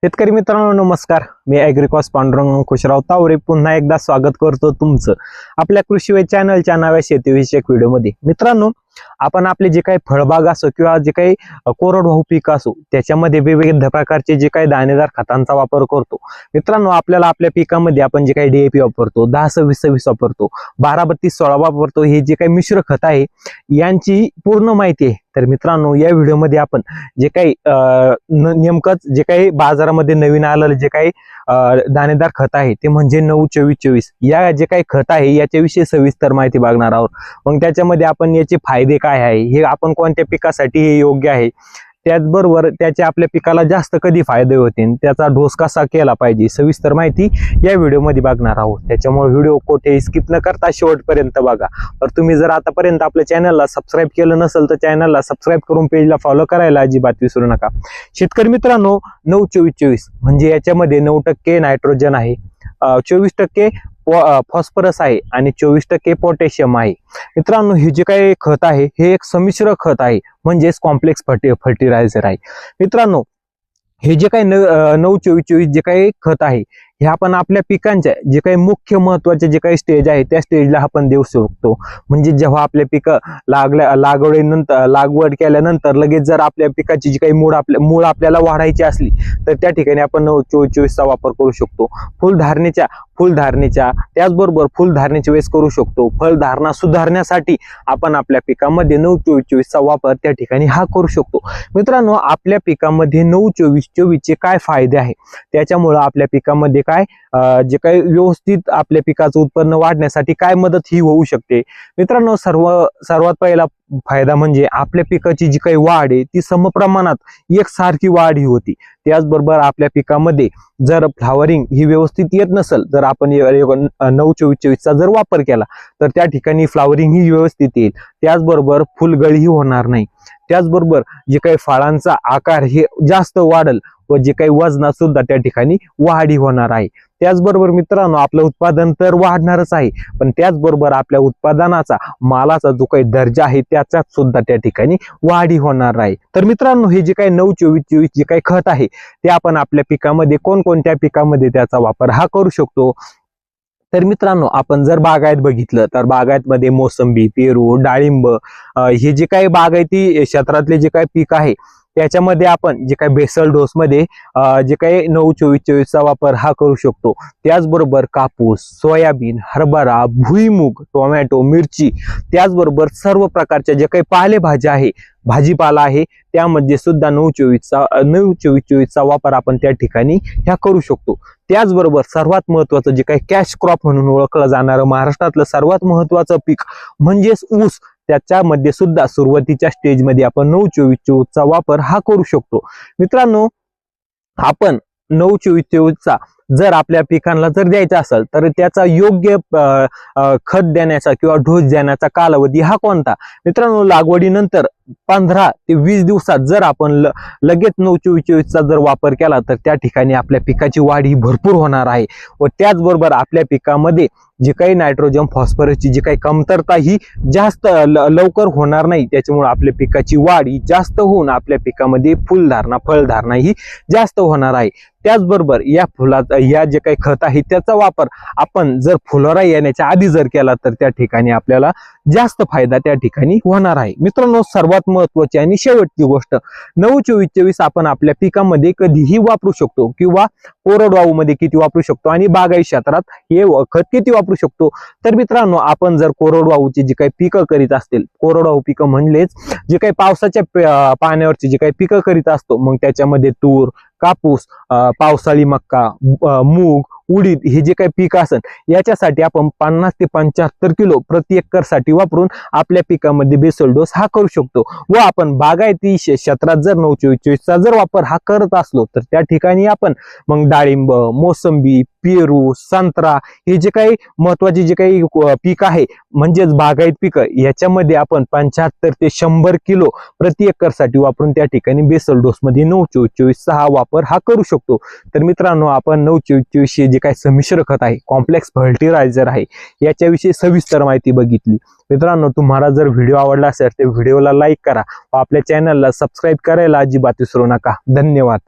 शेतकरी मित्रांनो नमस्कार. मी ॲग्रिकॉस पांडुरंग अंकुशराव तावरे पुन्हा एकदा स्वागत करतो तुमचं आपल्या कृषी चॅनलच्या नव्या शेतीविषयक व्हिडिओमध्ये. मित्रांनो, आपण आपले जे काही फळबाग असो किंवा जे काही कोरडवाहू पीक असो त्याच्यामध्ये विविध प्रकारचे जे काही दाणेदार खतांचा वापर करतो. मित्रांनो, आपल्याला आपल्या पिकामध्ये आपण जे काही DAP वापरतो, 10-26-26 वापरतो, 12-32-16 वापरतो, हे जे काही मिश्र खत आहे यांची पूर्ण माहिती आहे. तर मित्रांनो, या व्हिडिओमध्ये आपण जे काही नेमकंच जे काही बाजारामध्ये नवीन आलेलं जे काही दाणेदार खत आहे ते म्हणजे 9-24-24 या जे काही खत आहे याच्याविषयी सविस्तर माहिती बघणार आहोत. मग त्याच्यामध्ये आपण याचे फायदे काय आहे, हे आपण कोणत्या पिकासाठी हे योग्य आहे, त्याचबरोबर त्याचे आपल्या पिकाला जास्त कधी फायदे होतील, त्याचा डोस कसा केला पाहिजे, सविस्तर माहिती या व्हिडिओमध्ये बघणार आहोत. त्याच्यामुळे व्हिडिओ कुठे स्किप न करता शेवटपर्यंत बघा. तर तुम्ही जर आतापर्यंत आपल्या चॅनलला सबस्क्राईब केलं नसेल तर चॅनलला सबस्क्राईब करून पेजला फॉलो करायला अजिबात विसरू नका. शेतकरी मित्रांनो, 9-24-24 म्हणजे याच्यामध्ये 9% नायट्रोजन आहे, 24% फॉस्फरस आहे आणि 24% पोटॅशियम आहे. मित्रांनो, हे जे काही खत आहे हे एक संमिश्र खत आहे, म्हणजेच कॉम्प्लेक्स फर्टिलायझर आहे. मित्रांनो, हे जे काही 9-24-24 जे काही खत आहे हे आपण आपल्या पिकांच्या जे काही मुख्य महत्वाचे जे काही स्टेज आहे त्या स्टेजला आपण देऊ शकतो. म्हणजे जेव्हा आपल्या पिकं लागवड केल्यानंतर लगेच जर आपल्या पिकाची जी काही मूळ आपल्याला वाढायची असली तर त्या ठिकाणी आपण 9-24-24चा वापर करू शकतो. फुलधारणेच्या त्याचबरोबर फुलधारणेच्या वेळेस करू शकतो. फळधारणा सुधारण्यासाठी आपण आपल्या पिकामध्ये 9-24-24चा वापर त्या ठिकाणी हा करू शकतो. मित्रांनो, आपल्या पिकामध्ये 9-24-24 चे काय फायदे आहे, त्याच्यामुळे आपल्या पिकामध्ये काय जे काही व्यवस्थित आपल्या पिकाचं उत्पन्न वाढण्यासाठी काय मदत ही होऊ शकते. मित्रांनो, सर्वात पहिला फायदा म्हणजे आपल्या पिकाची जी काही वाढ आहे ती समप्रमाणात एकसारखी वाढ ही होती. त्याचबरोबर आपल्या पिकामध्ये जर फ्लावरिंग ही व्यवस्थित येत नसेल, जर आपण 9-24-24चा जर वापर केला तर त्या ठिकाणी फ्लावरिंग ही व्यवस्थित येईल. त्याचबरोबर फुलगळी ही होणार नाही. त्याचबरोबर जे काही फळांचा आकार हे जास्त वाढेल व जे काही वजनात सुद्धा त्या ठिकाणी वाढी होणार आहे. त्याचबरोबर मित्रांनो, आपलं उत्पादन तर वाढणारच आहे, पण त्याचबरोबर आपल्या उत्पादनाचा मालाचा जो काही दर्जा आहे त्याच्यात सुद्धा त्या ठिकाणी वाढी होणार आहे. तर मित्रांनो, हे जे काही 9-24-24 जे काही खत आहे ते आपण आपल्या पिकामध्ये कोणकोणत्या पिकामध्ये त्याचा वापर हा करू शकतो. तर मित्रांनो, आपण जर बागायत बघितलं तर बागायतमध्ये मोसंबी, पेरू, डाळिंब हे जे काही बागायती क्षेत्रातले जे काही पीक आहे त्याच्यामध्ये आपण जे काही बेसल डोस मध्ये जे काही 9-24-24चा वापर हा करू शकतो. त्याचबरोबर कापूस, सोयाबीन, हरभरा, भुईमूग, टोमॅटो, मिरची, त्याचबरोबर सर्व प्रकारच्या जे काही पालेभाज्या आहे, भाजीपाला आहे, त्यामध्ये सुद्धा 9-24-24चा वापर आपण त्या ठिकाणी ह्या करू शकतो. त्याचबरोबर सर्वात महत्वाचं जे काही कॅश क्रॉप म्हणून ओळखलं जाणारं महाराष्ट्रातलं सर्वात महत्वाचं पीक म्हणजेच ऊस, त्याच्यामध्ये सुद्धा सुरुवातीच्या स्टेजमध्ये आपण 9-24-24चा वापर हा करू शकतो. मित्रांनो, आपण 9-24-24चा जर आपल्या पिकांना जर द्यायचा असेल तर त्याचा योग्य खत देण्याचा किंवा डोस देण्याचा कालावधी हा कोणता. मित्रांनो, लागवडीनंतर 15 ते 20 दिवसात जर आपण लगेच 9-24-24चा जर वापर केला तर त्या ठिकाणी आपल्या पिकाची वाढ ही भरपूर होणार आहे व त्याचबरोबर आपल्या पिकामध्ये जे काही नायट्रोजन फॉस्फरसची जी काही कमतरता ही जास्त लवकर होणार नाही. त्याच्यामुळे आपल्या पिकाची वाढ ही जास्त होऊन आपल्या पिकामध्ये फळधारणा ही जास्त होणार आहे. त्याचबरोबर या जे काही खत आहे त्याचा वापर आपण जर फुलोरा येण्याच्या आधी जर केला तर त्या ठिकाणी आपल्याला जास्त फायदा त्या ठिकाणी होणार आहे. मित्रांनो, सर्वात महत्वाची आणि शेवटची गोष्ट, 9-24-24 आपण आपल्या पिकामध्ये कधीही वापरू शकतो किंवा कोरडवाहू मध्ये किती वापरू शकतो आणि बागायती क्षेत्रात हे खत किती वापरू शकतो. तर मित्रांनो, आपण जर कोरडवाहूची जी काही पिकं करीत असतील, कोरडवाहू पिकं म्हणजेच जे काही पावसाच्या पाण्यावरची जी काही पिकं करीत असतो, मग त्याच्यामध्ये तूर, कापूस, पावसाळी मक्का, मूग, उडीद हे जे काही पीक असेल याच्यासाठी आपण 50 ते 75 किलो प्रति एकर साठी वापरून आपल्या पिकामध्ये बेसल डोस हा करू शकतो. व आपण बागायती क्षेत्रात जर 9-24-24चा जर वापर हा करत असलो तर त्या ठिकाणी आपण मग डाळिंब, मोसंबी, पेरू, संत्रा हे जे काही महत्वाचे जे काही पीक आहे म्हणजेच बागायत पिकं याच्यामध्ये आपण 75 ते 100 किलो प्रति एकर साठी वापरून त्या ठिकाणी बेसल डोस मध्ये 9-24-24चा हा वापर हा करू शकतो. तर मित्रांनो, आपण 9-24-24 जे काही संमिश्र खत आहे, कॉम्प्लेक्स फर्टिलायझर आहे, याच्याविषयी सविस्तर माहिती बघितली. मित्रांनो, तुम्हाला जर व्हिडिओ आवडला असेल तर व्हिडिओला लाईक करा व आपल्या चॅनलला सबस्क्राईब करायला अजिबात विसरू नका. धन्यवाद.